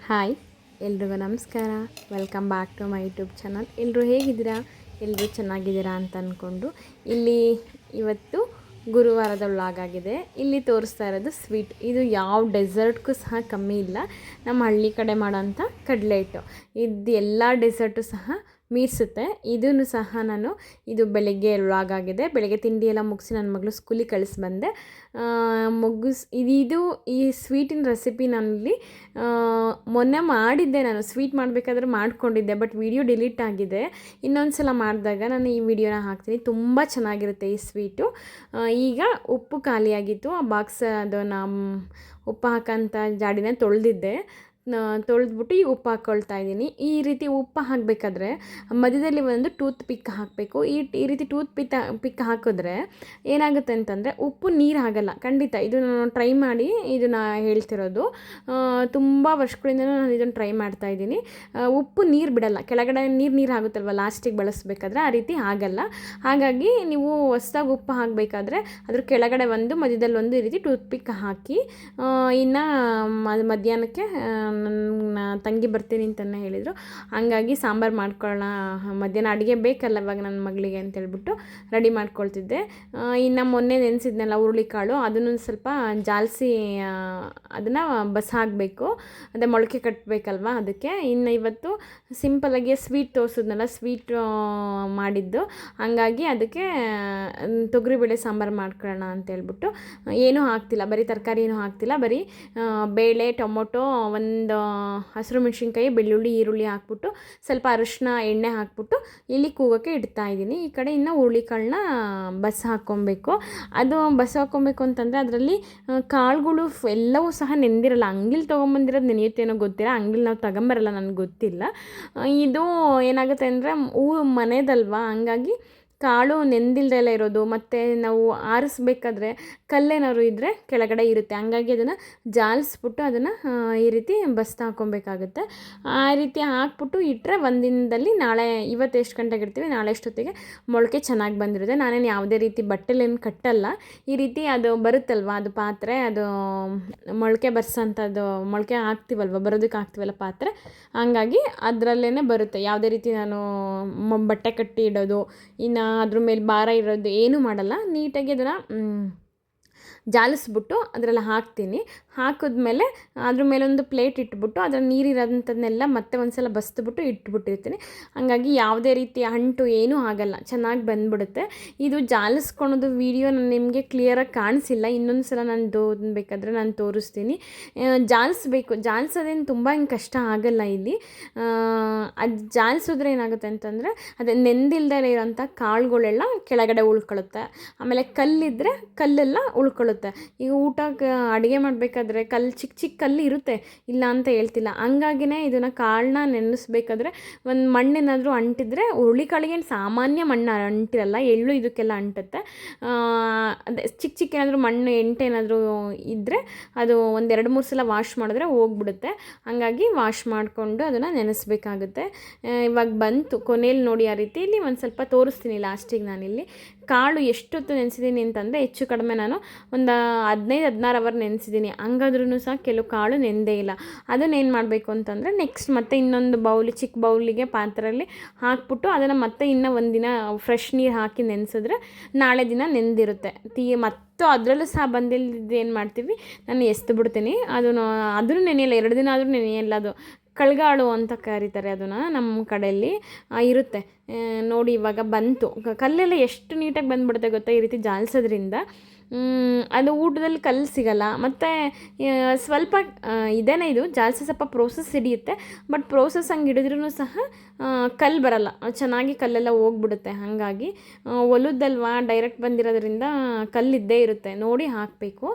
Hi ಎಲ್ರಿಗೂ ನಮಸ್ಕಾರ. Welcome back to my YouTube channel. ಎಲ್ಲರೂ ಹೇಗಿದ್ದೀರಾ? ಎಲ್ಲರೂ ಚೆನ್ನಾಗಿದ್ದೀರಾ ಅಂತ ಅಂದ್ಕೊಂಡು ಇಲ್ಲಿ ಇವತ್ತು ಗುರುವಾರದ ವ್ಲಾಗಾಗಿದೆ. ಇಲ್ಲಿ ತೋರಿಸ್ತಾ ಇರೋದು ಸ್ವೀಟ್. ಇದು ಯಾವ ಡೆಸರ್ಟ್ಗೂ ಸಹ ಕಮ್ಮಿ ಇಲ್ಲ. ನಮ್ಮ ಹಳ್ಳಿ ಕಡೆ ಮಾಡೋಂಥ ಕಡಲೆ ಹಿಟ್ಟು ಇದು ಎಲ್ಲ ಡೆಸರ್ಟು ಸಹ ಮೀರಿಸುತ್ತೆ. ಇದನ್ನು ಸಹ ನಾನು ಇದು ಬೆಳಗ್ಗೆ ವ್ಲಾಗ್ ಆಗಿದೆ. ಬೆಳಗ್ಗೆ ತಿಂಡಿ ಎಲ್ಲ ಮುಗಿಸಿ ನನ್ನ ಮಗಳು ಸ್ಕೂಲಿಗೆ ಕಳಿಸಿ ಬಂದೆ. ಇದು ಈ ಸ್ವೀಟಿನ ರೆಸಿಪಿ ನಾನಲ್ಲಿ ಮೊನ್ನೆ ಮಾಡಿದ್ದೆ. ನಾನು ಸ್ವೀಟ್ ಮಾಡಬೇಕಾದ್ರೆ ಮಾಡ್ಕೊಂಡಿದ್ದೆ, ಬಟ್ ವಿಡಿಯೋ ಡಿಲೀಟ್ ಆಗಿದೆ. ಇನ್ನೊಂದು ಸಲ ಮಾಡಿದಾಗ ನಾನು ಈ ವಿಡಿಯೋನ ಹಾಕ್ತೀನಿ. ತುಂಬ ಚೆನ್ನಾಗಿರುತ್ತೆ ಈ ಸ್ವೀಟು. ಈಗ ಉಪ್ಪು ಖಾಲಿಯಾಗಿತ್ತು. ಆ ಬಾಕ್ಸ್ ಅದು ಉಪ್ಪು ಹಾಕೋಂಥ ಜಾಡಿನ ತೊಳೆದಿದ್ದೆ. ತೊಳೆದ್ಬಿಟ್ಟು ಈಗ ಉಪ್ಪು ಹಾಕ್ಕೊಳ್ತಾ ಇದ್ದೀನಿ. ಈ ರೀತಿ ಉಪ್ಪು ಹಾಕಬೇಕಾದ್ರೆ ಮಧ್ಯದಲ್ಲಿ ಒಂದು ಟೂತ್ ಪಿಕ್ ಹಾಕಬೇಕು. ಈ ರೀತಿ ಟೂತ್ ಪಿಕ್ ಹಾಕಿದ್ರೆ ಏನಾಗುತ್ತೆ ಅಂತಂದರೆ ಉಪ್ಪು ನೀರು ಆಗಲ್ಲ. ಖಂಡಿತ ಇದು ನಾನು ಟ್ರೈ ಮಾಡಿ ಇದನ್ನು ಹೇಳ್ತಿರೋದು. ತುಂಬ ವರ್ಷಗಳಿಂದ ನಾನು ಇದನ್ನು ಟ್ರೈ ಮಾಡ್ತಾ ಇದ್ದೀನಿ. ಉಪ್ಪು ನೀರು ಬಿಡಲ್ಲ, ಕೆಳಗಡೆ ನೀರು ಆಗುತ್ತಲ್ವ ಲಾಸ್ಟಿಗೆ ಬಳಸಬೇಕಾದ್ರೆ, ಆ ರೀತಿ ಆಗಲ್ಲ. ಹಾಗಾಗಿ ನೀವು ಹೊಸ್ದಾಗಿ ಉಪ್ಪು ಹಾಕಬೇಕಾದ್ರೆ ಅದ್ರ ಕೆಳಗಡೆ ಒಂದು ಮಧ್ಯದಲ್ಲಿ ಒಂದು ಈ ರೀತಿ ಟೂತ್ ಪಿಕ್ ಹಾಕಿ ಇನ್ನು ಮಧ್ಯಾಹ್ನಕ್ಕೆ ನನ್ನ ತಂಗಿ ಬರ್ತೀನಿ ಅಂತಲೇ ಹೇಳಿದರು. ಹಂಗಾಗಿ ಸಾಂಬಾರು ಮಾಡ್ಕೊಳ್ಳೋಣ, ಮಧ್ಯಾಹ್ನ ಅಡುಗೆ ಬೇಕಲ್ಲ ಇವಾಗ ನನ್ನ ಮಗಳಿಗೆ ಅಂತೇಳ್ಬಿಟ್ಟು ರೆಡಿ ಮಾಡ್ಕೊಳ್ತಿದ್ದೆ. ಇನ್ನು ಮೊನ್ನೆ ನೆನೆಸಿದ್ನಲ್ಲ ಹುರುಳಿಕಾಳು, ಅದನ್ನು ಸ್ವಲ್ಪ ಜಾಲಿಸಿ ಅದನ್ನು ಹಾಕಬೇಕು. ಅದೇ ಮೊಳಕೆ ಕಟ್ಟಬೇಕಲ್ವ, ಅದಕ್ಕೆ. ಇನ್ನು ಇವತ್ತು ಸಿಂಪಲಾಗಿ ಸ್ವೀಟ್ ತೋರಿಸಿದ್ನಲ್ಲ, ಸ್ವೀಟ್ ಮಾಡಿದ್ದು, ಹಂಗಾಗಿ ಅದಕ್ಕೆ ತೊಗರಿಬೇಳೆ ಸಾಂಬಾರು ಮಾಡ್ಕೊಳ್ಳೋಣ ಅಂತೇಳ್ಬಿಟ್ಟು ಏನೂ ಹಾಕ್ತಿಲ್ಲ, ಬರೀ ತರಕಾರಿ ಏನೂ ಹಾಕ್ತಿಲ್ಲ. ಬರೀ ಬೇಳೆ, ಟೊಮೊಟೊ, ಒಂದು ಹಸಿರು ಮೆಣಸಿನ್ಕಾಯಿ, ಬೆಳ್ಳುಳ್ಳಿ, ಈರುಳ್ಳಿ ಹಾಕ್ಬಿಟ್ಟು ಸ್ವಲ್ಪ ಅರಿಶಿನ, ಎಣ್ಣೆ ಹಾಕ್ಬಿಟ್ಟು ಇಲ್ಲಿ ಕೂಗೋಕ್ಕೆ ಇಡ್ತಾ ಇದ್ದೀನಿ. ಈ ಕಡೆ ಇನ್ನು ಹುರುಳಿಕಾಳನ್ನ ಹಾಕ್ಕೊಬೇಕು. ಅದು ಹಾಕ್ಕೊಬೇಕು ಅಂತಂದರೆ ಅದರಲ್ಲಿ ಕಾಳುಗಳು ಎಲ್ಲವೂ ಸಹ ನೆಂದಿರಲ್ಲ. ಅಂಗಡಿಲಿ ತೊಗೊಂಬಂದಿರೋದು ನೆನೆಯುತ್ತೇನೋ ಗೊತ್ತಿಲ್ಲ, ಅಂಗಡಿಲಿ ನಾವು ತಗೊಂಬರಲ್ಲ, ನನಗೆ ಗೊತ್ತಿಲ್ಲ. ಇದು ಏನಾಗುತ್ತೆ ಅಂದರೆ ಮನೆಯದಲ್ವಾ, ಹಂಗಾಗಿ ಕಾಳು ನೆಂದಿಲ್ದೆಲ್ಲ ಇರೋದು, ಮತ್ತು ನಾವು ಆರಿಸ್ಬೇಕಾದ್ರೆ ಕಲ್ಲೇನಾದ್ರು ಇದ್ದರೆ ಕೆಳಗಡೆ ಇರುತ್ತೆ. ಹಂಗಾಗಿ ಅದನ್ನು ಜಾಲಿಸ್ಬಿಟ್ಟು ಅದನ್ನು ಈ ರೀತಿ ಹಾಕ್ಕೊಬೇಕಾಗುತ್ತೆ. ಆ ರೀತಿ ಹಾಕ್ಬಿಟ್ಟು ಇಟ್ಟರೆ ಒಂದಿನದಲ್ಲಿ ನಾಳೆ, ಇವತ್ತು ಎಷ್ಟು ಗಂಟೆಗೆ ಇಡ್ತೀವಿ, ನಾಳೆ ಎಷ್ಟೊತ್ತಿಗೆ ಮೊಳಕೆ ಚೆನ್ನಾಗಿ ಬಂದಿರುತ್ತೆ. ನಾನೇನು ಯಾವುದೇ ರೀತಿ ಬಟ್ಟೆಲೇನು ಕಟ್ಟಲ್ಲ. ಈ ರೀತಿ ಅದು ಬರುತ್ತಲ್ವ, ಅದು ಪಾತ್ರೆ, ಅದು ಮೊಳಕೆ ಬರ್ಸೋಂಥದ್ದು, ಮೊಳಕೆ ಹಾಕ್ತೀವಲ್ವ, ಬರೋದಕ್ಕೆ ಹಾಕ್ತೀವಲ್ಲ ಪಾತ್ರೆ, ಹಂಗಾಗಿ ಅದರಲ್ಲೇ ಬರುತ್ತೆ. ಯಾವುದೇ ರೀತಿ ನಾನು ಬಟ್ಟೆ ಕಟ್ಟಿ ಇಡೋದು, ಇನ್ನು ಅದ್ರ ಮೇಲೆ ಭಾರ ಇರೋದು ಏನೂ ಮಾಡಲ್ಲ. ನೀಟಾಗಿ ಅದನ್ನು ಜಾಲಿಸ್ಬಿಟ್ಟು ಅದರಲ್ಲಿ ಹಾಕ್ತೀನಿ. ಹಾಕಿದ್ಮೇಲೆ ಅದ್ರ ಮೇಲೊಂದು ಪ್ಲೇಟ್ ಇಟ್ಬಿಟ್ಟು ಅದರ ನೀರಿರೋಂಥದ್ದನ್ನೆಲ್ಲ ಮತ್ತೆ ಒಂದು ಸಲ ಬಸ್ದುಬಿಟ್ಟು ಇಟ್ಬಿಟ್ಟಿರ್ತೀನಿ. ಹಂಗಾಗಿ ಯಾವುದೇ ರೀತಿ ಅಂಟು ಏನೂ ಆಗಲ್ಲ, ಚೆನ್ನಾಗಿ ಬಂದುಬಿಡುತ್ತೆ. ಇದು ಜಾಲಿಸ್ಕೊಳೋದು ವೀಡಿಯೋ ನಾನು ನಿಮಗೆ ಕ್ಲಿಯರಾಗಿ ಕಾಣಿಸಿಲ್ಲ. ಇನ್ನೊಂದು ಸಲ ನಾನು ಬೇಕಾದರೆ ನಾನು ತೋರಿಸ್ತೀನಿ. ಜಾಲಿಸ್ಬೇಕು, ಜಾಲಿಸೋದೇನು ತುಂಬ ಹಿಂಗೆ ಕಷ್ಟ ಆಗಲ್ಲ ಇಲ್ಲಿ. ಅದು ಜಾಲಿಸಿದ್ರೆ ಏನಾಗುತ್ತೆ ಅಂತಂದರೆ ಅದು ನೆಂದಿಲ್ದೇ ಇರೋಂಥ ಕಾಳುಗಳೆಲ್ಲ ಕೆಳಗಡೆ ಉಳ್ಕೊಳ್ಳುತ್ತೆ. ಆಮೇಲೆ ಕಲ್ಲಿದ್ದರೆ ಕಲ್ಲೆಲ್ಲ ಉಳ್ಕೊಳ್ಳುತ್ತೆ. ಈಗ ಊಟಕ್ಕೆ ಅಡುಗೆ ಮಾಡಬೇಕಾದ್ರೆ ಚಿಕ್ಕ ಚಿಕ್ಕ ಕಲ್ಲು ಇರುತ್ತೆ, ಇಲ್ಲ ಅಂತ ಹೇಳ್ತಿಲ್ಲ. ಹಂಗಾಗಿನೇ ಇದನ್ನು ಕಾಳನ್ನ ನೆನೆಸ್ಬೇಕಾದ್ರೆ ಒಂದು ಮಣ್ಣೇನಾದರೂ ಅಂಟಿದ್ರೆ, ಹುರುಳಿಕಾಳಿಗೆ ಸಾಮಾನ್ಯ ಮಣ್ಣು ಅಂಟಿರಲ್ಲ, ಎಳ್ಳು ಇದಕ್ಕೆಲ್ಲ ಅಂಟುತ್ತೆ. ಅದೇ ಚಿಕ್ಕ ಚಿಕ್ಕ ಏನಾದರೂ ಮಣ್ಣು ಎಂಟೇನಾದರೂ ಇದ್ದರೆ ಅದು ಒಂದು 2-3 ಸಲ ವಾಶ್ ಮಾಡಿದ್ರೆ ಹೋಗ್ಬಿಡುತ್ತೆ. ಹಾಗಾಗಿ ವಾಶ್ ಮಾಡಿಕೊಂಡು ಅದನ್ನು ನೆನೆಸ್ಬೇಕಾಗುತ್ತೆ. ಇವಾಗ ಬಂತು ಕೊನೆಯಲ್ಲಿ ನೋಡಿ, ಆ ರೀತಿಯಲ್ಲಿ ಒಂದು ಸ್ವಲ್ಪ ತೋರಿಸ್ತೀನಿ ಲಾಸ್ಟಿಗೆ. ನಾನಿಲ್ಲಿ ಕಾಳು ಎಷ್ಟೊತ್ತು ನೆನೆಸಿದ್ದೀನಿ ಅಂತಂದರೆ ಹೆಚ್ಚು ಕಡಿಮೆ ನಾನು ಒಂದು 15-16 ಅವರ್ ನೆನೆಸಿದ್ದೀನಿ. ಹಂಗಾದ್ರೂ ಸಹ ಕೆಲವು ಕಾಳು ನೆಂದೇ ಇಲ್ಲ. ಅದನ್ನೇನು ಮಾಡಬೇಕು ಅಂತಂದರೆ ನೆಕ್ಸ್ಟ್ ಮತ್ತೆ ಇನ್ನೊಂದು ಚಿಕ್ಕ ಬೌಲಿಗೆ ಪಾತ್ರೆಯಲ್ಲಿ ಹಾಕ್ಬಿಟ್ಟು ಅದನ್ನು ಮತ್ತೆ ಇನ್ನೂ ಒಂದಿನ ಫ್ರೆಶ್ ನೀರು ಹಾಕಿ ನೆನೆಸಿದ್ರೆ ನಾಳೆ ದಿನ ನೆಂದಿರುತ್ತೆ. ಮತ್ತು ಅದರಲ್ಲೂ ಸಹ ಬಂದಿದ್ದು ಏನು ಮಾಡ್ತೀವಿ, ನಾನು ಎಸ್ದು ಬಿಡ್ತೀನಿ. ಅದನ್ನು ನೆನೆಯಲ್ಲ, 2 ದಿನ ಆದರೂ ನೆನೆಯಲ್ಲ. ಅದು ಕಳ್ಗಾಳು ಅಂತ ಕರೀತಾರೆ ಅದನ್ನು ನಮ್ಮ ಕಡೆಯಲ್ಲಿ, ಇರುತ್ತೆ ನೋಡಿ. ಇವಾಗ ಬಂತು, ಕಲ್ಲೆಲ್ಲ ಎಷ್ಟು ನೀಟಾಗಿ ಬಂದುಬಿಡುತ್ತೆ ಗೊತ್ತಾ ಈ ರೀತಿ ಜಾಲಿಸೋದ್ರಿಂದ. ಅದು ಊಟದಲ್ಲಿ ಕಲ್ಲು ಸಿಗಲ್ಲ. ಮತ್ತು ಸ್ವಲ್ಪ ಇದೇನೇ, ಇದು ಜಾಲಿಸಿ ಸ್ವಲ್ಪ ಪ್ರೋಸೆಸ್ ಹಿಡಿಯುತ್ತೆ. ಬಟ್ ಪ್ರೋಸೆಸ್ ಹಂಗೆ ಹಿಡಿದ್ರೂ ಸಹ ಕಲ್ಲು ಬರಲ್ಲ, ಚೆನ್ನಾಗಿ ಕಲ್ಲೆಲ್ಲ ಹೋಗ್ಬಿಡುತ್ತೆ. ಹಾಗಾಗಿ ಒಲುದಲ್ವಾ, ಡೈರೆಕ್ಟ್ ಬಂದಿರೋದ್ರಿಂದ ಕಲ್ಲಿದ್ದೇ ಇರುತ್ತೆ, ನೋಡಿ ಹಾಕಬೇಕು.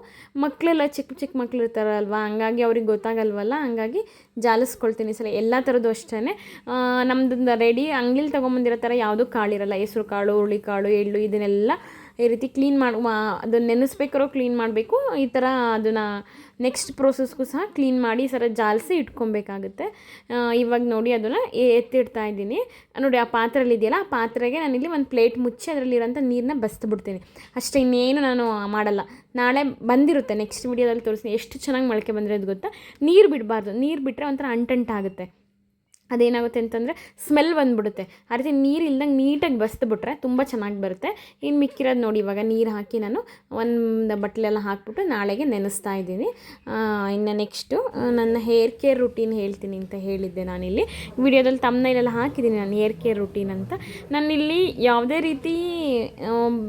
ಮಕ್ಕಳೆಲ್ಲ ಚಿಕ್ಕ ಚಿಕ್ಕ ಮಕ್ಳು ಇರ್ತಾರಲ್ವ, ಹಂಗಾಗಿ ಅವ್ರಿಗೆ ಗೊತ್ತಾಗಲ್ವಲ್ಲ, ಹಂಗಾಗಿ ಜಾಲಿಸ್ಕೊಳ್ತೀನಿ ಸಲ. ಎಲ್ಲ ಥರದ್ದು ಅಷ್ಟೇ. ನಮ್ಮದು ರೆಡಿ ಅಂಗಡಿಲಿ ತೊಗೊಂಬಂದಿರೋ ಥರ ಯಾವುದೂ ಕಾಳಿರಲ್ಲ. ಹೆಸ್ರು ಕಾಳು, ಹುರುಳಿಕಾಳು, ಎಳ್ಳು ಇದನ್ನೆಲ್ಲ ಈ ರೀತಿ ಕ್ಲೀನ್ ಅದನ್ನು ನೆನೆಸ್ಬೇಕಾದ್ರೂ ಕ್ಲೀನ್ ಮಾಡಬೇಕು. ಈ ಥರ ಅದನ್ನು ನೆಕ್ಸ್ಟ್ ಪ್ರೋಸೆಸ್ಗೂ ಸಹ ಕ್ಲೀನ್ ಮಾಡಿ ಈ ಥರ ಜಾಲಿಸಿ ಇಟ್ಕೊಬೇಕಾಗುತ್ತೆ. ಇವಾಗ ನೋಡಿ ಅದನ್ನು ಎತ್ತಿಡ್ತಾ ಇದ್ದೀನಿ. ನೋಡಿ ಆ ಪಾತ್ರೆಯಲ್ಲಿ ಇದೆಯಲ್ಲ, ಆ ಪಾತ್ರೆಗೆ ನಾನಿಲ್ಲಿ ಒಂದು ಪ್ಲೇಟ್ ಮುಚ್ಚಿ ಅದರಲ್ಲಿರೋಂಥ ನೀರನ್ನ ಬಸ್ದುಬಿಡ್ತೀನಿ ಅಷ್ಟೇ. ಇನ್ನೇನು ನಾನು ಮಾಡಲ್ಲ. ನಾಳೆ ಬಂದಿರುತ್ತೆ, ನೆಕ್ಸ್ಟ್ ವೀಡಿಯೋದಲ್ಲಿ ತೋರಿಸ್ತೀನಿ ಎಷ್ಟು ಚೆನ್ನಾಗಿ ಮೊಳಕೆ ಬಂದಿರೋದು ಗೊತ್ತಾ. ನೀರು ಬಿಡಬಾರ್ದು, ನೀರು ಬಿಟ್ಟರೆ ಒಂಥರ ಅಂಟಂಟಾಗುತ್ತೆ. ಅದೇನಾಗುತ್ತೆ ಅಂತಂದರೆ ಸ್ಮೆಲ್ ಬಂದುಬಿಡುತ್ತೆ. ಆ ರೀತಿ ನೀರು ಇಲ್ದಂಗೆ ನೀಟಾಗಿ ಬಸ್ದುಬಿಟ್ರೆ ತುಂಬ ಚೆನ್ನಾಗಿ ಬರುತ್ತೆ. ಇನ್ನು ಮಿಕ್ಕಿರೋದು ನೋಡಿ, ಇವಾಗ ನೀರು ಹಾಕಿ ನಾನು ಒಂದು ಬಟ್ಲೆಲ್ಲ ಹಾಕ್ಬಿಟ್ಟು ನಾಳೆಗೆ ನೆನೆಸ್ತಾ ಇದ್ದೀನಿ. ಇನ್ನು ನೆಕ್ಸ್ಟು ನನ್ನ ಹೇರ್ ಕೇರ್ ರುಟೀನ್ ಹೇಳ್ತೀನಿ ಅಂತ ಹೇಳಿದ್ದೆ ನಾನಿಲ್ಲಿ ವಿಡಿಯೋದಲ್ಲಿ ತಮ್ಮನೇಲೆಲ್ಲ ಹಾಕಿದ್ದೀನಿ, ನಾನು ಹೇರ್ ಕೇರ್ ರುಟೀನ್ ಅಂತ. ನಾನಿಲ್ಲಿ ಯಾವುದೇ ರೀತಿ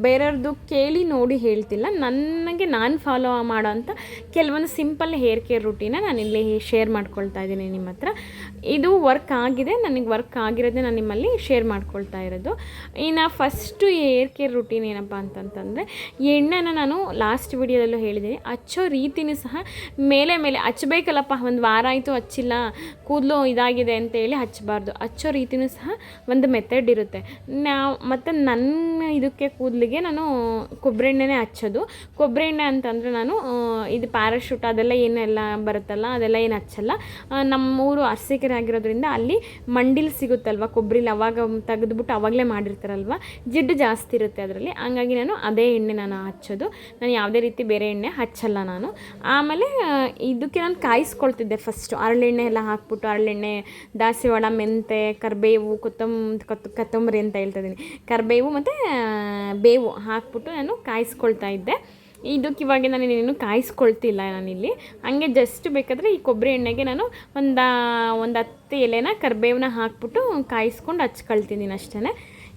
ಬೇರೆಯವ್ರದ್ದು ಕೇಳಿ ನೋಡಿ ಹೇಳ್ತಿಲ್ಲ, ನನಗೆ ನಾನು ಫಾಲೋ ಮಾಡೋ ಅಂಥ ಕೆಲವೊಂದು ಸಿಂಪಲ್ ಹೇರ್ ಕೇರ್ ರುಟೀನ ನಾನಿಲ್ಲಿ ಶೇರ್ ಮಾಡ್ಕೊಳ್ತಾ ಇದ್ದೀನಿ ನಿಮ್ಮ ಹತ್ರ. ಇದು ವರ್ಕ್ ಆಗಿದೆ, ನನಗೆ ವರ್ಕ್ ಆಗಿರೋದೇ ನಾನು ನಿಮ್ಮಲ್ಲಿ ಶೇರ್ ಮಾಡ್ಕೊಳ್ತಾ ಇರೋದು. ಇನ್ನು ಫಸ್ಟು ಹೇರ್ ಕೇರ್ ರುಟೀನ್ ಏನಪ್ಪ ಅಂತಂತಂದರೆ, ಎಣ್ಣೆನ ನಾನು ಲಾಸ್ಟ್ ವಿಡಿಯೋದಲ್ಲೂ ಹೇಳಿದ್ದೀನಿ, ಹಚ್ಚೋ ರೀತಿಯೂ ಸಹ ಮೇಲೆ ಹಚ್ಚಬೇಕಲ್ಲಪ್ಪ, ಒಂದು ವಾರ ಆಯಿತು ಹಚ್ಚಿಲ್ಲ, ಕೂದಲು ಇದಾಗಿದೆ ಅಂತೇಳಿ ಹಚ್ಚಬಾರ್ದು. ಹಚ್ಚೋ ರೀತಿಯೂ ಸಹ ಒಂದು ಮೆಥಡ್ ಇರುತ್ತೆ. ಮತ್ತು ನನ್ನ ಇದಕ್ಕೆ ಕೂದಲಿಗೆ ನಾನು ಕೊಬ್ಬರಿ ಎಣ್ಣೆನೇ ಹಚ್ಚೋದು. ಕೊಬ್ಬರಿ ಎಣ್ಣೆ ಅಂತಂದರೆ ನಾನು ಇದು ಪ್ಯಾರಾಶೂಟ್ ಅದೆಲ್ಲ ಏನೆಲ್ಲ ಬರುತ್ತಲ್ಲ ಅದೆಲ್ಲ ಏನು ಹಚ್ಚಲ್ಲ. ನಮ್ಮೂರು ಅರಸೀಕೆರೆ ಆಗಿರೋದ್ರಿಂದ ಅಲ್ಲಿ ಮಂಡಿಲ್ ಸಿಗುತ್ತಲ್ವ ಕೊಬ್ಬರಿಲಿ, ಅವಾಗ ತೆಗೆದುಬಿಟ್ಟು ಅವಾಗಲೇ ಮಾಡಿರ್ತಾರಲ್ವ, ಜಿಡ್ಡು ಜಾಸ್ತಿ ಇರುತ್ತೆ ಅದರಲ್ಲಿ. ಹಂಗಾಗಿ ನಾನು ಅದೇ ಎಣ್ಣೆ ನಾನು ಹಚ್ಚೋದು. ನಾನು ಯಾವುದೇ ರೀತಿ ಬೇರೆ ಎಣ್ಣೆ ಹಚ್ಚಲ್ಲ ನಾನು. ಆಮೇಲೆ ಇದಕ್ಕೆ ನಾನು ಕಾಯಿಸ್ಕೊಳ್ತಿದ್ದೆ ಫಸ್ಟು, ಹರಳೆಣ್ಣೆ ಎಲ್ಲ ಹಾಕ್ಬಿಟ್ಟು, ಹರಳೆಣ್ಣೆ, ದಾಸವಾಳ, ಮೆಂತೆ, ಕರಿಬೇವು, ಕೊತ್ತಂಬರಿ ಅಂತ ಹೇಳ್ತಾಯಿದ್ದೀನಿ, ಕರಿಬೇವು ಮತ್ತು ಬೇವು ಹಾಕ್ಬಿಟ್ಟು ನಾನು ಕಾಯಿಸ್ಕೊಳ್ತಾ ಇದ್ದೆ. ಇದಕ್ಕೆ ಇವಾಗ ನಾನು ಇನ್ನೇನು ಕಾಯಿಸ್ಕೊಳ್ತಿಲ್ಲ ನಾನಿಲ್ಲಿ. ಹಂಗೆ ಜಸ್ಟ್ ಬೇಕಾದರೆ ಈ ಕೊಬ್ಬರಿ ಎಣ್ಣೆಗೆ ನಾನು ಒಂದು 10 ಎಲೆನ ಕರಿಬೇವನ್ನ ಹಾಕ್ಬಿಟ್ಟು ಕಾಯಿಸ್ಕೊಂಡು ಹಚ್ಕೊಳ್ತೀನಿ ಅಷ್ಟೇ.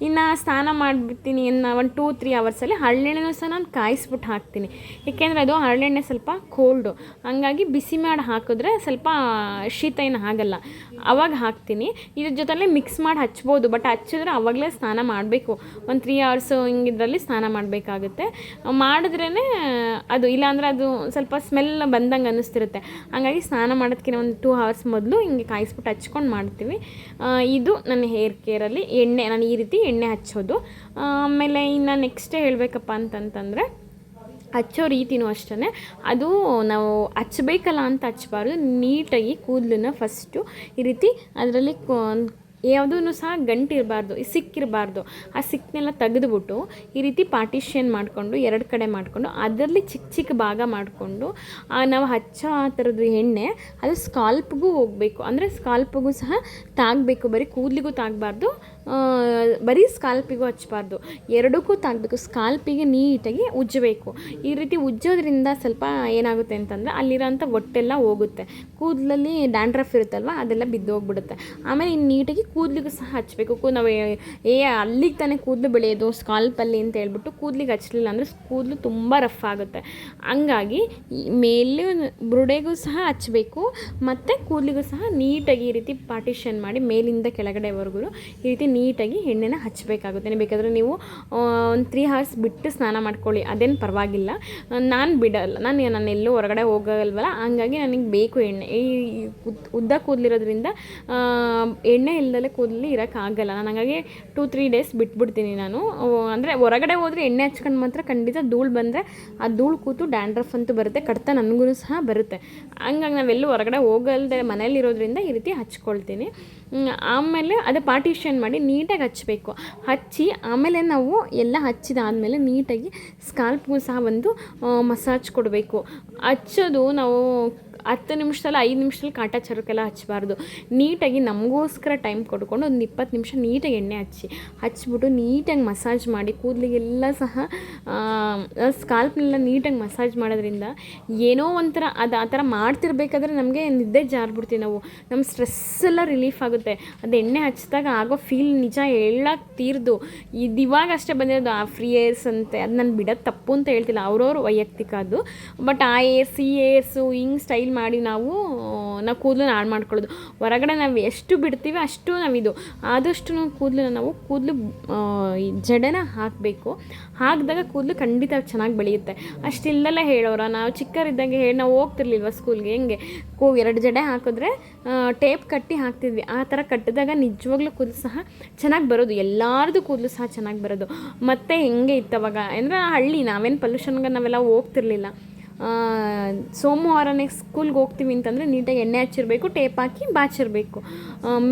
ಇನ್ನು ಸ್ನಾನ ಮಾಡಿಬಿಡ್ತೀನಿ. ಇನ್ನು 1-2-3 ಅವರ್ಸಲ್ಲಿ ಹರಳೆಣ್ಣೆನೂ ಸಹ ನಾನು ಕಾಯಿಸ್ಬಿಟ್ಟು ಹಾಕ್ತೀನಿ. ಏಕೆಂದರೆ ಅದು ಹರಳೆಣ್ಣೆ ಸ್ವಲ್ಪ ಕೋಲ್ಡು, ಹಂಗಾಗಿ ಬಿಸಿ ಮಾಡಿ ಹಾಕಿದ್ರೆ ಸ್ವಲ್ಪ ಶೀತ ಏನು ಆಗಲ್ಲ, ಅವಾಗ ಹಾಕ್ತೀನಿ. ಇದ್ರ ಜೊತೆಲೇ ಮಿಕ್ಸ್ ಮಾಡಿ ಹಚ್ಬೋದು, ಬಟ್ ಹಚ್ಚಿದ್ರೆ ಅವಾಗಲೇ ಸ್ನಾನ ಮಾಡಬೇಕು. 3 ಅವರ್ಸ್ ಹಿಂಗಿದ್ರಲ್ಲಿ ಸ್ನಾನ ಮಾಡಬೇಕಾಗುತ್ತೆ. ಮಾಡಿದ್ರೇ ಅದು, ಇಲ್ಲಾಂದರೆ ಅದು ಸ್ವಲ್ಪ ಸ್ಮೆಲ್ ಬಂದಂಗೆ ಅನ್ನಿಸ್ತಿರುತ್ತೆ. ಹಂಗಾಗಿ ಸ್ನಾನ ಮಾಡೋದಕ್ಕಿಂತ 2 ಅವರ್ಸ್ ಮೊದಲು ಹಿಂಗೆ ಕಾಯಿಸ್ಬಿಟ್ಟು ಹಚ್ಕೊಂಡು ಮಾಡ್ತೀವಿ. ಇದು ನನ್ನ ಹೇರ್ ಕೇರಲ್ಲಿ ಎಣ್ಣೆ, ನಾನು ಈ ರೀತಿ ಎಣ್ಣೆ ಹಚ್ಚೋದು. ಆಮೇಲೆ ಇನ್ನು ನೆಕ್ಸ್ಟ್ ಹೇಳಬೇಕಪ್ಪ ಅಂತಂತಂದರೆ, ಹಚ್ಚೋ ರೀತಿನೂ ಅಷ್ಟೇ. ಅದು ನಾವು ಹಚ್ಚಬೇಕಲ್ಲ ಅಂತ ಹಚ್ಚಬಾರ್ದು. ನೀಟಾಗಿ ಕೂದಲನ್ನ ಫಸ್ಟು ಈ ರೀತಿ ಅದರಲ್ಲಿ ಯಾವುದೂ ಸಹ ಗಂಟಿರಬಾರ್ದು, ಸಿಕ್ಕಿರಬಾರ್ದು. ಆ ಸಿಕ್ಕನ್ನೆಲ್ಲ ತೆಗೆದುಬಿಟ್ಟು ಈ ರೀತಿ ಪಾರ್ಟಿಷನ್ ಮಾಡಿಕೊಂಡು 2 ಕಡೆ ಮಾಡಿಕೊಂಡು ಅದರಲ್ಲಿ ಚಿಕ್ಕ ಚಿಕ್ಕ ಭಾಗ ಮಾಡಿಕೊಂಡು ನಾವು ಹಚ್ಚೋ ಆ ಥರದ್ದು ಎಣ್ಣೆ ಅದು ಸ್ಕಾಲ್ಪ್ಗೂ ಹೋಗಬೇಕು. ಅಂದರೆ ಸ್ಕಾಲ್ಪ್ಗೂ ಸಹ ತಾಗಬೇಕು, ಬರೀ ಕೂದಲಿಗೂ ತಾಗಬಾರ್ದು, ಬರೀ ಸ್ಕಾಲ್ಪಿಗೂ ಹಚ್ಚಬಾರ್ದು, ಎರಡಕ್ಕೂ ತಾಗಬೇಕು. ಸ್ಕಾಲ್ಪಿಗೆ ನೀಟಾಗಿ ಉಜ್ಜಬೇಕು. ಈ ರೀತಿ ಉಜ್ಜೋದ್ರಿಂದ ಸ್ವಲ್ಪ ಏನಾಗುತ್ತೆ ಅಂತಂದರೆ ಅಲ್ಲಿರೋಂಥ ಒಟ್ಟೆಲ್ಲ ಹೋಗುತ್ತೆ, ಕೂದಲಲ್ಲಿ ಡ್ಯಾಂಡ್ರಫ್ ಇರುತ್ತಲ್ವ ಅದೆಲ್ಲ ಬಿದ್ದೋಗ್ಬಿಡುತ್ತೆ. ಆಮೇಲೆ ಇನ್ನು ನೀಟಾಗಿ ಕೂದಲಿಗೂ ಸಹ ಹಚ್ಚಬೇಕು. ನಾವು ಅಲ್ಲಿಗೆ ತಾನೇ ಕೂದಲು ಬೆಳೆಯೋದು ಸ್ಕಾಲ್ಪಲ್ಲಿ ಅಂತ ಹೇಳ್ಬಿಟ್ಟು ಕೂದಲಿಗೆ ಹಚ್ಚಲಿಲ್ಲ ಅಂದರೆ ಕೂದಲು ತುಂಬ ರಫ್ ಆಗುತ್ತೆ. ಹಂಗಾಗಿ ಮೇಲೆ ಬುರುಡೆಗೂ ಸಹ ಹಚ್ಚಬೇಕು ಮತ್ತು ಕೂದಲಿಗೂ ಸಹ ನೀಟಾಗಿ ಈ ರೀತಿ ಪಾರ್ಟಿಷನ್ ಮಾಡಿ ಮೇಲಿಂದ ಕೆಳಗಡೆವರೆಗೂ ಈ ರೀತಿ ನೀಟಾಗಿ ಎಣ್ಣೆನ ಹಚ್ಚಬೇಕಾಗುತ್ತೆ. ಬೇಕಾದರೆ ನೀವು 3 ಅವರ್ಸ್ ಬಿಟ್ಟು ಸ್ನಾನ ಮಾಡ್ಕೊಳ್ಳಿ, ಅದೇನು ಪರವಾಗಿಲ್ಲ. ನಾನು ಬಿಡಲ್ಲ, ನಾನು ಎಲ್ಲೂ ಹೊರಗಡೆ ಹೋಗಲ್ವಲ್ಲ, ಹಂಗಾಗಿ ನನಗೆ ಬೇಕು ಎಣ್ಣೆ. ಈ ಉದ್ದ ಕೂದಲಿರೋದ್ರಿಂದ ಎಣ್ಣೆ ಇಲ್ಲದಲ್ಲೇ ಕೂದಲು ಇರೋಕ್ಕಾಗಲ್ಲ. ನಾನು ಹಂಗಾಗಿ 2-3 ಡೇಸ್ ಬಿಟ್ಬಿಡ್ತೀನಿ ನಾನು. ಅಂದರೆ ಹೊರಗಡೆ ಹೋದರೆ ಎಣ್ಣೆ ಹಚ್ಕೊಂಡು ಮಾತ್ರ ಖಂಡಿತ ಧೂಳು ಬಂದರೆ ಆ ಧೂಳು ಕೂತು ಡ್ಯಾಂಡ್ರಫ್ ಅಂತೂ ಬರುತ್ತೆ, ಕಡಿತ ನನಗೂ ಸಹ ಬರುತ್ತೆ. ಹಂಗಾಗಿ ನಾವೆಲ್ಲೂ ಹೊರಗಡೆ ಹೋಗಲ್ದೆ ಮನೇಲಿರೋದ್ರಿಂದ ಈ ರೀತಿ ಹಚ್ಕೊಳ್ತೀನಿ. ಆಮೇಲೆ ಅದು ಪಾರ್ಟಿಷನ್ ಮಾಡಿ ನೀಟಾಗಿ ಹಚ್ಚಬೇಕು. ಹಚ್ಚಿ ಆಮೇಲೆ ನಾವು ಎಲ್ಲ ಹಚ್ಚಿದಾದಮೇಲೆ ನೀಟಾಗಿ ಸ್ಕಾಲ್ಪ್ಗೂ ಸಹ ಒಂದು ಮಸಾಜ್ ಕೊಡಬೇಕು. ಹಚ್ಚೋದು ನಾವು 10 ನಿಮಿಷದಲ್ಲಿ 5 ನಿಮಿಷದಲ್ಲಿ ಕಾಟಾಚಾರಕ್ಕೆಲ್ಲ ಹಚ್ಚಬಾರ್ದು. ನೀಟಾಗಿ ನಮಗೋಸ್ಕರ ಟೈಮ್ ಕೊಡ್ಕೊಂಡು ಒಂದು 20 ನಿಮಿಷ ನೀಟಾಗಿ ಎಣ್ಣೆ ಹಚ್ಬಿಟ್ಟು ನೀಟಾಗಿ ಮಸಾಜ್ ಮಾಡಿ ಕೂದಲಿಗೆಲ್ಲ ಸಹ ಸ್ಕಾಲ್ಪ್ನೆಲ್ಲ ನೀಟಾಗಿ ಮಸಾಜ್ ಮಾಡೋದ್ರಿಂದ ಏನೋ ಒಂಥರ ಅದು ಆ ಥರ ಮಾಡ್ತಿರ್ಬೇಕಾದ್ರೆ ನಮಗೆ ನಿದ್ದೆ ಜಾರ್ಬಿಡ್ತೀವಿ ನಾವು, ನಮ್ಮ ಸ್ಟ್ರೆಸ್ಸೆಲ್ಲ ರಿಲೀಫ್ ಆಗುತ್ತೆ. ಅದು ಎಣ್ಣೆ ಹಚ್ಚಿದಾಗ ಆಗೋ ಫೀಲ್ ನಿಜ ಹೇಳಕ್ಕೆ ತೀರ್ದು. ಇದು ಇವಾಗ ಅಷ್ಟೇ ಬಂದಿರೋದು ಆ ಫ್ರೀ ಏರ್ಸ್ ಅಂತೆ, ಅದು ನಾನು ಬಿಡೋದು ತಪ್ಪು ಅಂತ ಹೇಳ್ತಿಲ್ಲ, ಅವ್ರವ್ರ ವೈಯಕ್ತಿಕ ಅದು. ಬಟ್ ಆ ಏರ್ಸ್ ಈ ಏರ್ಸು ಹಿಂಗೆ ಸ್ಟೈಲ್ ಮಾಡಿ ನಾವು ಕೂದಲನ್ನ ಹಾಳು ಮಾಡ್ಕೊಳ್ಳೋದು. ಹೊರಗಡೆ ನಾವು ಎಷ್ಟು ಬಿಡ್ತೀವಿ ಅಷ್ಟು ನಾವಿದು ಆದಷ್ಟು ನಾವು ಕೂದಲು ಜಡೆನ ಹಾಕಬೇಕು. ಹಾಕಿದಾಗ ಕೂದಲು ಖಂಡಿತ ಚೆನ್ನಾಗಿ ಬೆಳೆಯುತ್ತೆ. ಅಷ್ಟಿಲ್ದೆಲ್ಲ ಹೇಳೋರ ನಾವು ಚಿಕ್ಕವರಿದ್ದಂಗೆ ನಾವು ಹೋಗ್ತಿರ್ಲಿಲ್ವ ಸ್ಕೂಲ್ಗೆ, ಹೆಂಗೆ 2 ಜಡೆ ಹಾಕಿದ್ರೆ ಟೇಪ್ ಕಟ್ಟಿ ಹಾಕ್ತಿದ್ವಿ. ಆ ಥರ ಕಟ್ಟಿದಾಗ ನಿಜವಾಗ್ಲೂ ಕೂದಲು ಸಹ ಚೆನ್ನಾಗಿ ಬರೋದು, ಎಲ್ಲರದ್ದು ಕೂದಲು ಸಹ ಚೆನ್ನಾಗಿ ಬರೋದು. ಮತ್ತು ಹೆಂಗೆ ಇತ್ತವಾಗ ಅಂದರೆ ಹಳ್ಳಿ, ನಾವೇನು ಪೊಲ್ಯೂಷನ್ಗೆ ನಾವೆಲ್ಲ ಹೋಗ್ತಿರ್ಲಿಲ್ಲ. ಸೋಮವಾರನೇ ಸ್ಕೂಲ್ಗೆ ಹೋಗ್ತೀವಿ ಅಂತಂದರೆ ನೀಟಾಗಿ ಎಣ್ಣೆ ಹಚ್ಚಿರಬೇಕು, ಟೇಪ್ ಹಾಕಿ ಬಾಚಿರಬೇಕು,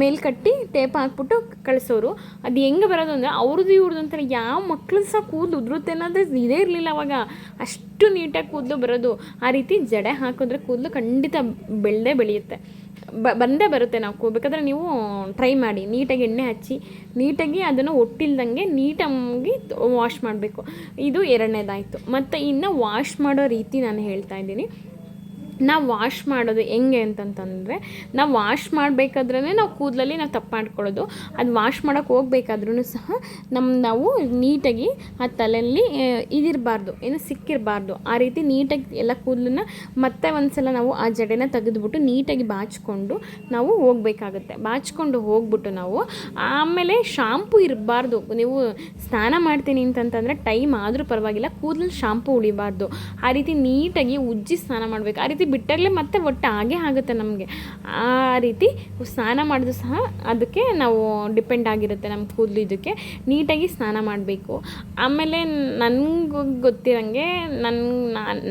ಮೇಲ್ ಕಟ್ಟಿ ಟೇಪ್ ಹಾಕ್ಬಿಟ್ಟು ಕಳಿಸೋರು. ಅದು ಹೆಂಗೆ ಬರೋದು ಅಂದರೆ ಅವ್ರದ್ದು ಇವ್ರದ್ದು ಅಂತಾರೆ. ಯಾವ ಮಕ್ಕಳು ಸಹ ಕೂದಲು ಉದುರುತ್ತೆ ಅನ್ನೋದು ಇದೇ ಇರಲಿಲ್ಲ ಅವಾಗ, ಅಷ್ಟು ನೀಟಾಗಿ ಕೂದಲು ಬರೋದು. ಆ ರೀತಿ ಜಡೆ ಹಾಕಿದ್ರೆ ಕೂದಲು ಖಂಡಿತ ಬೆಳೆಯುತ್ತೆ, ಬಂದೇ ಬರುತ್ತೆ. ನಾವು ಬೇಕಾದ್ರೆ ನೀವು ಟ್ರೈ ಮಾಡಿ, ನೀಟಾಗಿ ಎಣ್ಣೆ ಹಚ್ಚಿ ನೀಟಾಗಿ ಅದನ್ನು ಒಟ್ಟಿಲ್ದಂಗೆ ನೀಟಾಗಿ ವಾಶ್ ಮಾಡಬೇಕು. ಇದು 2ನೇದಾಯಿತು. ಮತ್ತು ಇನ್ನು ವಾಶ್ ಮಾಡೋ ರೀತಿ ನಾನು ಹೇಳ್ತಾ ಇದ್ದೀನಿ. ನಾವು ವಾಶ್ ಮಾಡೋದು ಹೆಂಗೆ ಅಂತಂತಂದರೆ, ನಾವು ವಾಶ್ ಮಾಡಬೇಕಾದ್ರೇ ನಾವು ಕೂದಲಲ್ಲಿ ನಾವು ತಪ್ಪು ಮಾಡ್ಕೊಳ್ಳೋದು. ಅದು ವಾಶ್ ಮಾಡೋಕ್ಕೆ ಹೋಗ್ಬೇಕಾದ್ರೂ ಸಹ ನಾವು ನೀಟಾಗಿ ಆ ತಲೆಯಲ್ಲಿ ಇದಿರಬಾರ್ದು, ಏನು ಸಿಕ್ಕಿರಬಾರ್ದು. ಆ ರೀತಿ ನೀಟಾಗಿ ಎಲ್ಲ ಕೂದಲನ್ನ ಮತ್ತೆ ಒಂದ್ಸಲ ನಾವು ಆ ಜಡೆನ ತೆಗೆದುಬಿಟ್ಟು ನೀಟಾಗಿ ಬಾಚಿಕೊಂಡು ನಾವು ಹೋಗ್ಬೇಕಾಗುತ್ತೆ. ಬಾಚಿಕೊಂಡು ಹೋಗ್ಬಿಟ್ಟು ನಾವು ಆಮೇಲೆ ಶಾಂಪು ಇರಬಾರ್ದು. ನೀವು ಸ್ನಾನ ಮಾಡ್ತೀನಿ ಅಂತಂತಂದರೆ ಟೈಮ್ ಆದರೂ ಪರವಾಗಿಲ್ಲ, ಕೂದಲಲ್ಲಿ ಶಾಂಪು ಉಳಿಬಾರ್ದು. ಆ ರೀತಿ ನೀಟಾಗಿ ಉಜ್ಜಿ ಸ್ನಾನ ಮಾಡಬೇಕು. ಆ ರೀತಿ ಬಿಟ್ಟಾಗಲೇ ಮತ್ತೆ ಒಟ್ಟು ಹಾಗೇ ಆಗುತ್ತೆ ನಮಗೆ. ಆ ರೀತಿ ಸ್ನಾನ ಮಾಡಿದ್ರು ಸಹ ಅದಕ್ಕೆ ನಾವು ಡಿಪೆಂಡ್ ಆಗಿರುತ್ತೆ ನಮ್ಮ ಕೂದಲು. ಇದಕ್ಕೆ ನೀಟಾಗಿ ಸ್ನಾನ ಮಾಡಬೇಕು. ಆಮೇಲೆ ನನಗೆ ಗೊತ್ತಿರೋಂಗೆ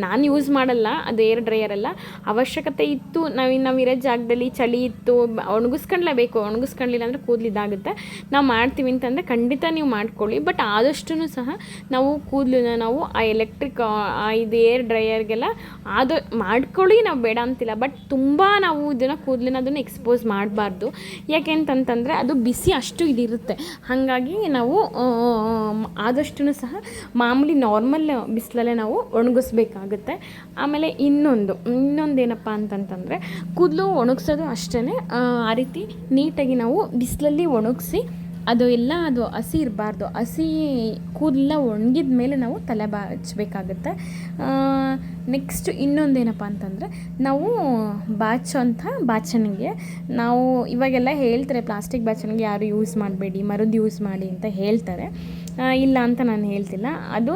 ನಾನು ಯೂಸ್ ಮಾಡಲ್ಲ ಅದು ಏರ್ ಡ್ರೈಯರೆಲ್ಲ. ಅವಶ್ಯಕತೆ ಇತ್ತು, ನಾವಿರೋ ಜಾಗದಲ್ಲಿ ಚಳಿ ಇತ್ತು, ಒಣಗಿಸ್ಕೊಳ್ಳೇಬೇಕು. ಒಣಗಿಸ್ಕೊಳ್ಳಿಲ್ಲ ಅಂದರೆ ಕೂದಲು ಇದಾಗುತ್ತೆ. ನಾವು ಮಾಡ್ತೀವಿ ಅಂತಂದರೆ ಖಂಡಿತ ನೀವು ಮಾಡ್ಕೊಳ್ಳಿ. ಬಟ್ ಆದಷ್ಟು ಸಹ ನಾವು ಕೂದಲನ್ನ ನಾವು ಆ ಎಲೆಕ್ಟ್ರಿಕ್ ಇದು ಏರ್ ಡ್ರೈಯರ್ಗೆಲ್ಲ ಅದು ಮಾಡ್ಕೊಳ್ಳಿ, ನಾವು ಬೇಡ ಅಂತಿಲ್ಲ. ಬಟ್ ತುಂಬ ನಾವು ಇದನ್ನು ಕೂದಲಿನ ಎಕ್ಸ್ಪೋಸ್ ಮಾಡಬಾರ್ದು. ಯಾಕೆ ಅಂತಂತಂದರೆ ಅದು ಬಿಸಿ ಅಷ್ಟು ಇದಿರುತ್ತೆ. ಹಾಗಾಗಿ ನಾವು ಆದಷ್ಟು ಸಹ ಮಾಮೂಲಿ ನಾರ್ಮಲ್ ಬಿಸಿಲಲ್ಲೇ ನಾವು ಒಣಗಿಸ್ಬೇಕಾಗುತ್ತೆ. ಆಮೇಲೆ ಇನ್ನೊಂದೇನಪ್ಪ ಅಂತಂತಂದರೆ ಕೂದಲು ಒಣಗಿಸೋದು ಅಷ್ಟೇ. ಆ ರೀತಿ ನೀಟಾಗಿ ನಾವು ಬಿಸಿಲಲ್ಲಿ ಒಣಗಿಸಿ ಅದು ಹಸಿ ಇರಬಾರ್ದು. ಹಸಿ ಕೂದಲೆಲ್ಲ ಒಣಗಿದ ಮೇಲೆ ನಾವು ತಲೆ ಬಾಚಬೇಕಾಗುತ್ತೆ. ನೆಕ್ಸ್ಟ್ ಇನ್ನೊಂದೇನಪ್ಪ ಅಂತಂದರೆ, ನಾವು ಬಾಚೋಂಥ ಬಾಚಣಿಗೆ ನಾವು ಇವಾಗೆಲ್ಲ ಹೇಳ್ತಾರೆ ಪ್ಲಾಸ್ಟಿಕ್ ಬಾಚಣಿಗೆ ಯಾರು ಯೂಸ್ ಮಾಡಬೇಡಿ, ಮರದ್ದು ಯೂಸ್ ಮಾಡಿ ಅಂತ ಹೇಳ್ತಾರೆ. ಇಲ್ಲ ಅಂತ ನಾನು ಹೇಳ್ತಿಲ್ಲ, ಅದು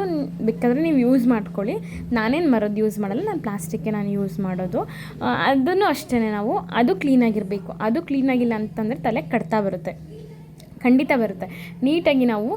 ಬೇಕಾದರೆ ನೀವು ಯೂಸ್ ಮಾಡ್ಕೊಳ್ಳಿ. ನಾನೇನು ಮರದ್ದು ಯೂಸ್ ಮಾಡಲ್ಲ, ನಾನು ಪ್ಲಾಸ್ಟಿಕ್ಕೆ ನಾನು ಯೂಸ್ ಮಾಡೋದು. ಅದನ್ನು ಅಷ್ಟೇ, ನಾವು ಅದು ಕ್ಲೀನಾಗಿರಬೇಕು. ಅದು ಕ್ಲೀನಾಗಿಲ್ಲ ಅಂತಂದರೆ ತಲೆ ಕಡ್ತಾ ಬರುತ್ತೆ, ಖಂಡಿತ ಬರುತ್ತೆ. ನೀಟಾಗಿ ನಾವು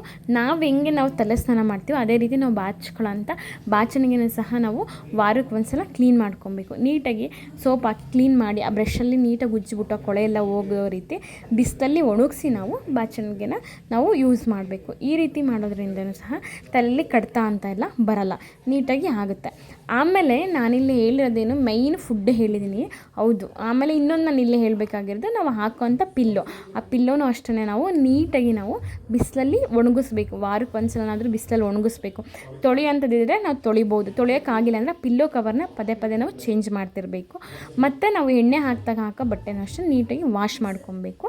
ಹೆಂಗೆ ನಾವು ತಲೆ ಸ್ನಾನ ಮಾಡ್ತೀವೋ ಅದೇ ರೀತಿ ನಾವು ಬಾಚ್ಕೊಳ್ಳೋಂಥ ಬಾಚಣಿಗೆನೂ ಸಹ ನಾವು ವಾರಕ್ಕೆ ಒಂದ್ಸಲ ಕ್ಲೀನ್ ಮಾಡ್ಕೊಬೇಕು. ನೀಟಾಗಿ ಸೋಪ್ ಹಾಕಿ ಕ್ಲೀನ್ ಮಾಡಿ ಆ ಬ್ರಷಲ್ಲಿ ನೀಟಾಗಿ ಉಜ್ಜಿಬಿಟ್ಟು ಕೊಳೆ ಎಲ್ಲ ಹೋಗೋ ರೀತಿ ಬಿಸಿಲಲ್ಲಿ ಒಣಗಿಸಿ ನಾವು ಬಾಚಣಿಗೆನ ನಾವು ಯೂಸ್ ಮಾಡಬೇಕು. ಈ ರೀತಿ ಮಾಡೋದ್ರಿಂದನೂ ಸಹ ತಲೆಯಲ್ಲಿ ಕಡ್ತ ಅಂತ ಎಲ್ಲ ಬರಲ್ಲ, ನೀಟಾಗಿ ಆಗುತ್ತೆ. ಆಮೇಲೆ ನಾನಿಲ್ಲಿ ಹೇಳಿರೋದೇನು ಮೈನ್ ಫುಡ್ ಹೇಳಿದ್ದೀನಿ, ಹೌದು. ಆಮೇಲೆ ಇನ್ನೊಂದು ನಾನು ಇಲ್ಲಿ ಹೇಳಬೇಕಾಗಿರೋದು, ನಾವು ಹಾಕೋಂಥ ಪಿಲ್ಲೋ. ಆ ಪಿಲ್ಲೋನು ಅಷ್ಟೇ ನಾವು ನೀಟಾಗಿ ನಾವು ಬಿಸಿಲಲ್ಲಿ ಒಣಗಿಸ್ಬೇಕು. ವಾರಕ್ಕೆ ಒಂದ್ಸಲನಾದರೂ ಬಿಸಿಲಲ್ಲಿ ಒಣಗಿಸ್ಬೇಕು. ತೊಳೆಯೋಂಥದ್ದಿದ್ರೆ ನಾವು ತೊಳಿಬೋದು, ತೊಳೆಯೋಕ್ಕಾಗಿಲ್ಲ ಅಂದರೆ ಪಿಲ್ಲೋ ಕವರ್ನ ಪದೇ ನಾವು ಚೇಂಜ್ ಮಾಡ್ತಿರಬೇಕು. ಮತ್ತು ನಾವು ಎಣ್ಣೆ ಹಾಕೋ ಬಟ್ಟೆನೂ ಅಷ್ಟೇ ನೀಟಾಗಿ ವಾಶ್ ಮಾಡ್ಕೊಬೇಕು.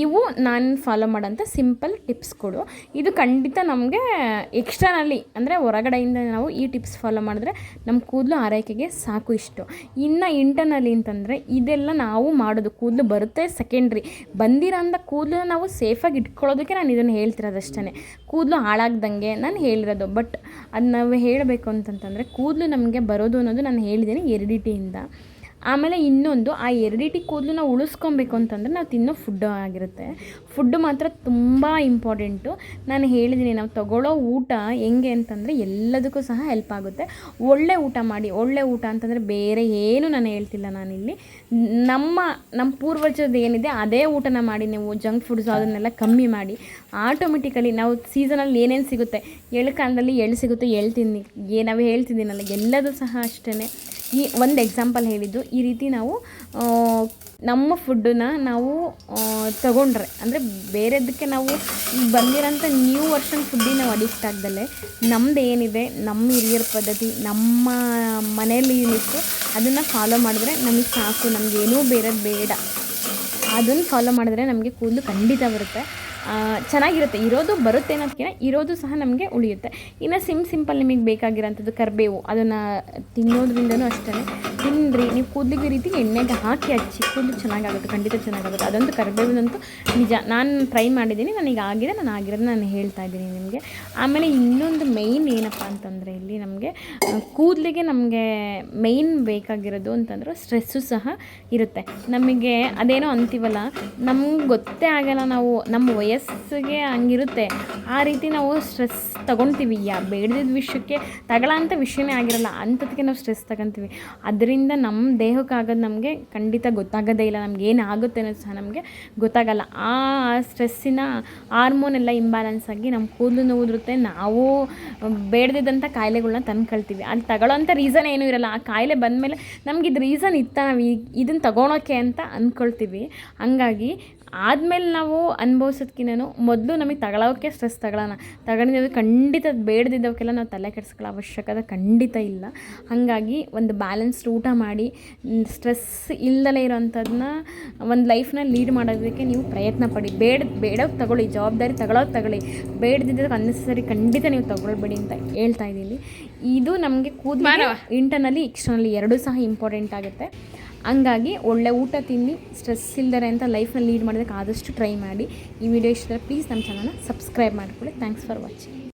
ಇವು ನಾನು ಫಾಲೋ ಮಾಡೋಂಥ ಸಿಂಪಲ್ ಟಿಪ್ಸ್ಗಳು. ಇದು ಖಂಡಿತ ನಮಗೆ ಎಕ್ಸ್ಟ್ರಾನಲ್ಲಿ ಅಂದರೆ ಹೊರಗಡೆಯಿಂದ ನಾವು ಈ ಟಿಪ್ಸ್ ಫಾಲೋ ಮಾಡಿದ್ರೆ ನಮ್ಮ ಕೂದಲು ಆರೈಕೆಗೆ ಸಾಕು. ಇಷ್ಟು ಇನ್ನು ಇಂಟರ್ನಲ್ಲಿ ಅಂತಂದರೆ ಇದೆಲ್ಲ ನಾವು ಮಾಡೋದು, ಕೂದಲು ಬರುತ್ತೆ ಸೆಕೆಂಡ್ರಿ. ಬಂದಿರೋ ಅಂಥ ಕೂದಲು ನಾವು ಸೇಫಾಗಿ ಇಟ್ಕೊಳ್ಳೋದಕ್ಕೆ ನಾನು ಇದನ್ನು ಹೇಳ್ತಿರೋದಷ್ಟೇ, ಕೂದಲು ಹಾಳಾಗ್ದಂಗೆ ನಾನು ಹೇಳಿರೋದು. ಬಟ್ ಅದು ನಾವು ಹೇಳಬೇಕು ಅಂತಂತಂದರೆ ಕೂದಲು ನಮಗೆ ಬರೋದು ಅನ್ನೋದು ನಾನು ಹೇಳಿದ್ದೀನಿ ಹೆರಿಡಿಟಿಯಿಂದ. ಆಮೇಲೆ ಇನ್ನೊಂದು, ಆ ಹೆರಿಡಿಟಿ ಕೂದಲನ್ನ ಉಳಿಸ್ಕೊಬೇಕು ಅಂತಂದರೆ ನಾವು ತಿನ್ನೋ ಫುಡ್ಡು ಆಗಿರುತ್ತೆ. ಫುಡ್ಡು ಮಾತ್ರ ತುಂಬ ಇಂಪಾರ್ಟೆಂಟು. ನಾನು ಹೇಳಿದ್ದೀನಿ, ನಾವು ತಗೊಳ್ಳೋ ಊಟ ಹೆಂಗೆ ಅಂತಂದರೆ ಎಲ್ಲದಕ್ಕೂ ಸಹ ಹೆಲ್ಪ್ ಆಗುತ್ತೆ. ಒಳ್ಳೆ ಊಟ ಮಾಡಿ. ಒಳ್ಳೆ ಊಟ ಅಂತಂದರೆ ಬೇರೆ ಏನು ನಾನು ಹೇಳ್ತಿಲ್ಲ ನಾನಿಲ್ಲಿ. ನಮ್ಮ ಪೂರ್ವಜರದ್ದು ಏನಿದೆ ಅದೇ ಊಟನ ಮಾಡಿ. ನೀವು ಜಂಕ್ ಫುಡ್ಸ್ ಅದನ್ನೆಲ್ಲ ಕಮ್ಮಿ ಮಾಡಿ. ಆಟೋಮೆಟಿಕಲಿ ನಾವು ಸೀಸನಲ್ಲಿ ಏನೇನು ಸಿಗುತ್ತೆ, ಕಾಲದಲ್ಲಿ ಎಳ್ಳು ಸಿಗುತ್ತೆ, ಎಳ್ಳು ತಿನ್ನಿ. ನಾವು ಹೇಳ್ತಿದ್ದೀನಲ್ಲ ಎಲ್ಲದೂ ಸಹ ಅಷ್ಟೇ. ಈ ಒಂದು ಎಕ್ಸಾಂಪಲ್ ಹೇಳಿದ್ದು, ಈ ರೀತಿ ನಾವು ನಮ್ಮ ಫುಡ್ಡನ್ನ ನಾವು ತಗೊಂಡ್ರೆ ಅಂದರೆ ಬೇರೆದಕ್ಕೆ ನಾವು ಬಂದಿರೋಂಥ ನ್ಯೂ ವರ್ಷನ್ ಫುಡ್ಡಿಗೆ ನಾವು ಅಡಿಕ್ಟ್ ಆಗ್ದಲೆ ನಮ್ಮದು ಏನಿದೆ, ನಮ್ಮ ಹಿರಿಯರ ಪದ್ಧತಿ, ನಮ್ಮ ಮನೆಯಲ್ಲಿ ಏನಿತ್ತು ಅದನ್ನು ಫಾಲೋ ಮಾಡಿದ್ರೆ ನಮಗೆ ಸಾಕು. ನಮಗೇನೂ ಬೇರೆದು ಬೇಡ. ಅದನ್ನು ಫಾಲೋ ಮಾಡಿದ್ರೆ ನಮಗೆ ಕೂದಲು ಖಂಡಿತ ಬರುತ್ತೆ. ಚೆನ್ನಾಗಿರುತ್ತೆ. ಇರೋದು ಬರುತ್ತೆ ಅನ್ನೋದಕ್ಕಿಂತ ಇರೋದು ಸಹ ನಮಗೆ ಉಳಿಯುತ್ತೆ. ಇನ್ನು ಸಿಂಪಲ್ ನಿಮಗೆ ಬೇಕಾಗಿರೋಂಥದ್ದು ಕರಿಬೇವು, ಅದನ್ನು ತಿನ್ನೋದ್ರಿಂದನೂ ಅಷ್ಟೇ. ತಿನ್ನಿರಿ, ನೀವು ಕೂದಲಿಗೆ ರೀತಿ ಎಣ್ಣೆಗೆ ಹಾಕಿ ಹಚ್ಚಿ ಕೂದಲು ಚೆನ್ನಾಗಾಗುತ್ತೆ, ಖಂಡಿತ ಚೆನ್ನಾಗಾಗುತ್ತೆ. ಅದಂತೂ ಕರಿಬೇವಿನಂತೂ ನಿಜ, ನಾನು ಟ್ರೈ ಮಾಡಿದ್ದೀನಿ, ನನಗೆ ಆಗಿದೆ, ನಾನು ಆಗಿರೋದನ್ನ ನಾನು ಹೇಳ್ತಾ ಇದ್ದೀನಿ ನಿಮಗೆ. ಆಮೇಲೆ ಇನ್ನೊಂದು ಮೇಯ್ನ್ ಏನಪ್ಪ ಅಂತಂದರೆ ಇಲ್ಲಿ ನಮಗೆ ಕೂದಲಿಗೆ ನಮಗೆ ಮೇಯ್ನ್ ಬೇಕಾಗಿರೋದು ಅಂತಂದ್ರೆ ಸ್ಟ್ರೆಸ್ಸು ಸಹ ಇರುತ್ತೆ. ನಮಗೆ ಅದೇನೋ ಅಂತೀವಲ್ಲ, ನಮ್ಗೆ ಗೊತ್ತೇ ಆಗಲ್ಲ, ನಾವು ನಮ್ಮ ವಯಸ್ಸಿಗೆ ಹಂಗಿರುತ್ತೆ, ಆ ರೀತಿ ನಾವು ಸ್ಟ್ರೆಸ್ ತೊಗೊಳ್ತೀವಿ. ಬೇಡದಿದ್ದ ವಿಷಯಕ್ಕೆ ತಗೊಳ್ಳೋಂಥ ವಿಷಯನೇ ಆಗಿರಲ್ಲ, ಅಂಥದಕ್ಕೆ ನಾವು ಸ್ಟ್ರೆಸ್ ತಗೊಳ್ತೀವಿ. ಅದರಿಂದ ನಮ್ಮ ದೇಹಕ್ಕಾಗೋದು ನಮಗೆ ಖಂಡಿತ ಗೊತ್ತಾಗೋದೇ ಇಲ್ಲ, ನಮ್ಗೆ ಏನಾಗುತ್ತೆ ಅನ್ನೋದು ಸಹ ನಮಗೆ ಗೊತ್ತಾಗಲ್ಲ. ಆ ಸ್ಟ್ರೆಸ್ಸಿನ ಹಾರ್ಮೋನ್ ಎಲ್ಲ ಇಂಬ್ಯಾಲೆನ್ಸ್ ಆಗಿ ನಮ್ಮ ಕೂದಲು ಉದುರುತ್ತೆ, ನಾವು ಬೇಡದಿದ್ದಂಥ ಕಾಯಿಲೆಗಳ್ನ ತಂದ್ಕೊಳ್ತೀವಿ. ಅಲ್ಲಿ ತಗೊಳ್ಳೋಂಥ ರೀಸನ್ ಏನೂ ಇರಲ್ಲ. ಆ ಕಾಯಿಲೆ ಬಂದಮೇಲೆ ನಮ್ಗೆ ಇದು ರೀಸನ್ ಇತ್ತ, ನಾವು ಇದನ್ನು ತಗೊಳೋಕ್ಕೆ ಅಂತ ಅಂದ್ಕೊಳ್ತೀವಿ. ಹಂಗಾಗಿ ಆದಮೇಲೆ ನಾವು ಅನುಭವಿಸೋದ್ಕಿಂತ ಮೊದಲು ನಮಗೆ ತಗೊಳ್ಳೋಕ್ಕೆ ಸ್ಟ್ರೆಸ್ ತಗೊಂಡಿದ್ದು ಖಂಡಿತ ಬೇಡದಿದ್ದವಕ್ಕೆಲ್ಲ ನಾವು ತಲೆ ಕೆಡಿಸ್ಕೊಳ್ಳೋ ಅವಶ್ಯಕತೆ ಖಂಡಿತ ಇಲ್ಲ. ಹಾಗಾಗಿ ಒಂದು ಬ್ಯಾಲೆನ್ಸ್ಡ್ ಊಟ ಮಾಡಿ ಸ್ಟ್ರೆಸ್ ಇಲ್ಲದಲೇ ಇರೋವಂಥದ್ದನ್ನ ಒಂದು ಲೈಫ್ನ ಲೀಡ್ ಮಾಡೋದಕ್ಕೆ ನೀವು ಪ್ರಯತ್ನ ಪಡಿ. ಬೇಡೋಕ್ಕೆ ತಗೊಳ್ಳಿ, ಜವಾಬ್ದಾರಿ ತಗೊಳ್ಳಿ, ಬೇಡದಿದ್ದಕ್ಕೆ ಅನ್ನೆಸರಿ ಖಂಡಿತ ನೀವು ತಗೊಳ್ಬೇಡಿ ಅಂತ ಹೇಳ್ತಾ ಇದ್ದೀನಿ. ಇದು ನಮಗೆ ಕೂದಲು ಇಂಟರ್ನಲಿ ಎಕ್ಸ್ಟರ್ನಲಿ ಎರಡೂ ಸಹ ಇಂಪಾರ್ಟೆಂಟ್ ಆಗುತ್ತೆ. ಹಂಗಾಗಿ ಒಳ್ಳೆ ಊಟ ತಿನ್ನಿ, ಸ್ಟ್ರೆಸ್ ಇಲ್ದರೆ ಅಂತ ಲೈಫ್ನ ಲೀಡ್ ಮಾಡೋದಕ್ಕೆ ಆದಷ್ಟು ಟ್ರೈ ಮಾಡಿ. ಈ ವಿಡಿಯೋ ಇಷ್ಟ ಪ್ಲೀಸ್ ನಮ್ಮ ಚಾನಲ್ನ ಸಬ್ಸ್ಕ್ರೈಬ್ ಮಾಡ್ಕೊಳ್ಳಿ. Thanks for watching.